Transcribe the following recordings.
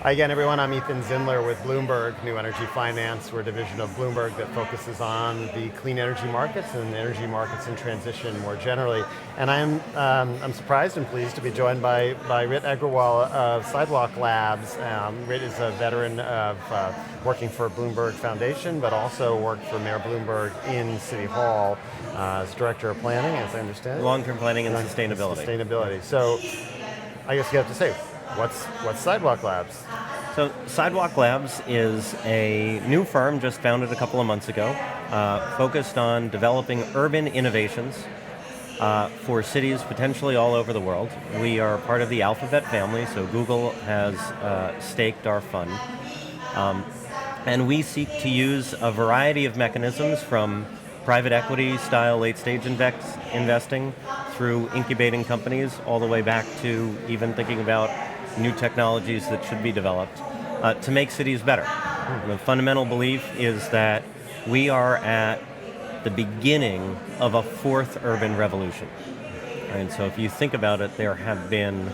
Hi again, everyone. I'm Ethan Zindler with Bloomberg New Energy Finance. We're a division of Bloomberg that focuses on the clean energy markets and energy markets in transition more generally. And I'm surprised and pleased to be joined by Rohit Aggarwala of Sidewalk Labs. Rohit is a veteran of working for Bloomberg Foundation, but also worked for Mayor Bloomberg in City Hall as Director of Planning, as I understand. Long-term planning and sustainability. So, I guess you have to say, what's Sidewalk Labs? So Sidewalk Labs is a new firm just founded a couple of months ago, focused on developing urban innovations for cities potentially all over the world. We are part of the Alphabet family, so Google has staked our fund. And we seek to use a variety of mechanisms from private equity style late stage investing through incubating companies all the way back to even thinking about new technologies that should be developed to make cities better. The fundamental belief is that we are at the beginning of a fourth urban revolution. And so if you think about it, there have been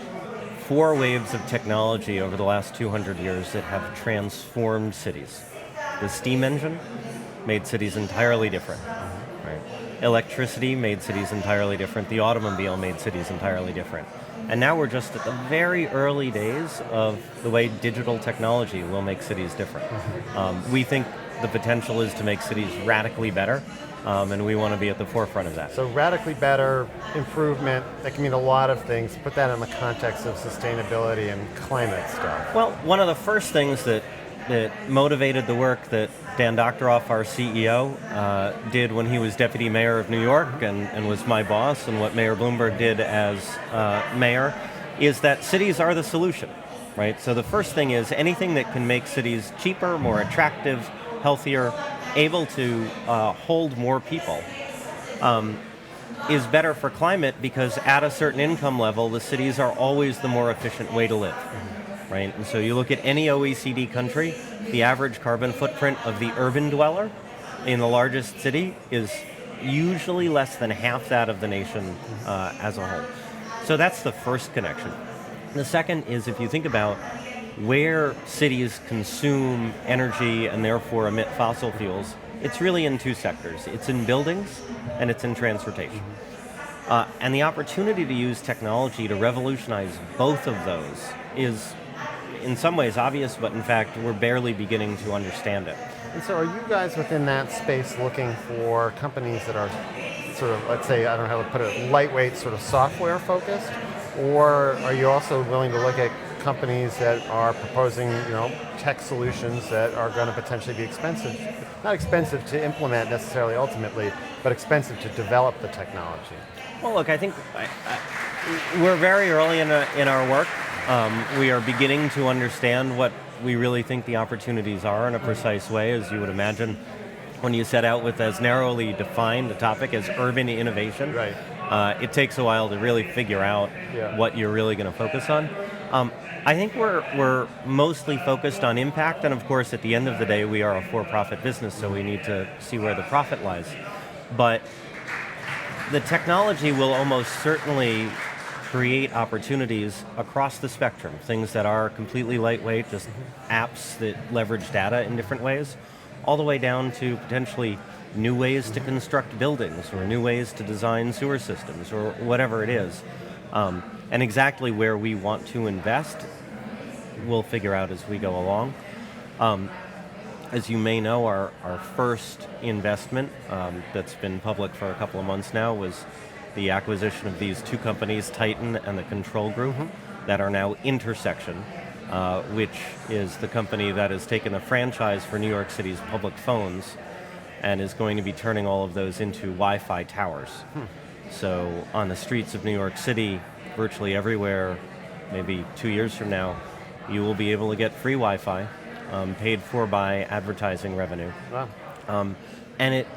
4 waves of technology over the last 200 years that have transformed cities. The steam engine made cities entirely different. Right? Electricity made cities entirely different. The automobile made cities entirely different. And now we're just at the very early days of the way digital technology will make cities different. We think the potential is to make cities radically better, and we want to be at the forefront of that. So radically better, improvement, that can mean a lot of things. Put that in the context of sustainability and climate stuff. Well, one of the first things that motivated the work that Dan Doctoroff, our CEO, did when he was deputy mayor of New York and was my boss, and what Mayor Bloomberg did as mayor, is that cities are the solution, right? So the first thing is anything that can make cities cheaper, more attractive, healthier, able to hold more people, is better for climate, because at a certain income level, the cities are always the more efficient way to live. Right? And so you look at any OECD country, the average carbon footprint of the urban dweller in the largest city is usually less than half that of the nation as a whole. So that's the first connection. The second is, if you think about where cities consume energy and therefore emit fossil fuels, it's really in 2 sectors. It's in buildings and it's in transportation. And the opportunity to use technology to revolutionize both of those is in some ways obvious, but in fact we're barely beginning to understand it. And so are you guys within that space looking for companies that are sort of, let's say, I don't know how to put it, lightweight sort of software focused? Or are you also willing to look at companies that are proposing, tech solutions that are going to potentially be expensive? Not expensive to implement necessarily ultimately, but expensive to develop the technology. Well, look, I think we're very early in our work. We are beginning to understand what we really think the opportunities are in a precise way, as you would imagine. When you set out with as narrowly defined a topic as urban innovation, right. It takes a while to really figure out what you're really going to focus on. I think we're mostly focused on impact, and of course at the end of the day we are a for-profit business, so we need to see where the profit lies. But the technology will almost certainly create opportunities across the spectrum, things that are completely lightweight, just apps that leverage data in different ways, all the way down to potentially new ways to construct buildings or new ways to design sewer systems or whatever it is. And exactly where we want to invest, we'll figure out as we go along. As you may know, our first investment that's been public for a couple of months now was the acquisition of these 2 companies, Titan and the Control Group, that are now Intersection, which is the company that has taken a franchise for New York City's public phones and is going to be turning all of those into Wi-Fi towers. So on the streets of New York City, virtually everywhere, maybe 2 years from now, you will be able to get free Wi-Fi, paid for by advertising revenue. Wow. And it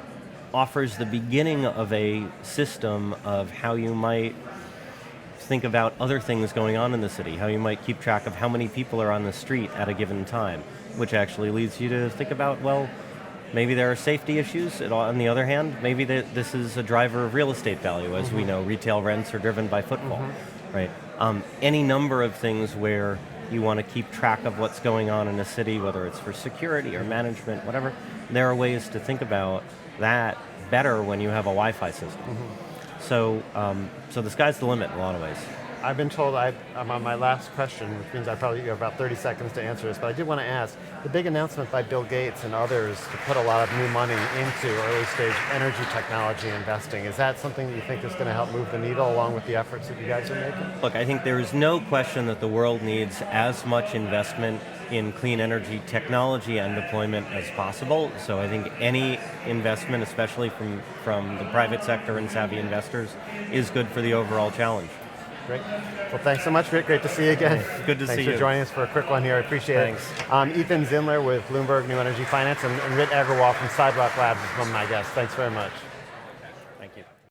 offers the beginning of a system of how you might think about other things going on in the city, how you might keep track of how many people are on the street at a given time, which actually leads you to think about, well, maybe there are safety issues. On the other hand, maybe this is a driver of real estate value. As we know, retail rents are driven by footfall, right? Any number of things where you want to keep track of what's going on in a city, whether it's for security or management, whatever. There are ways to think about that better when you have a Wi-Fi system. So the sky's the limit in a lot of ways. I've been told I'm on my last question, which means I probably have about 30 seconds to answer this, but I did want to ask, the big announcement by Bill Gates and others to put a lot of new money into early stage energy technology investing, is that something that you think is going to help move the needle along with the efforts that you guys are making? Look, I think there is no question that the world needs as much investment in clean energy technology and deployment as possible. So I think any investment, especially from the private sector and savvy investors, is good for the overall challenge. Great. Well, thanks so much, Rick. Great to see you again. Good to see you. Thanks for joining us for a quick one here. I appreciate it. Ethan Zindler with Bloomberg New Energy Finance and Rohit Aggarwala from Sidewalk Labs is one of my guests. Thanks very much.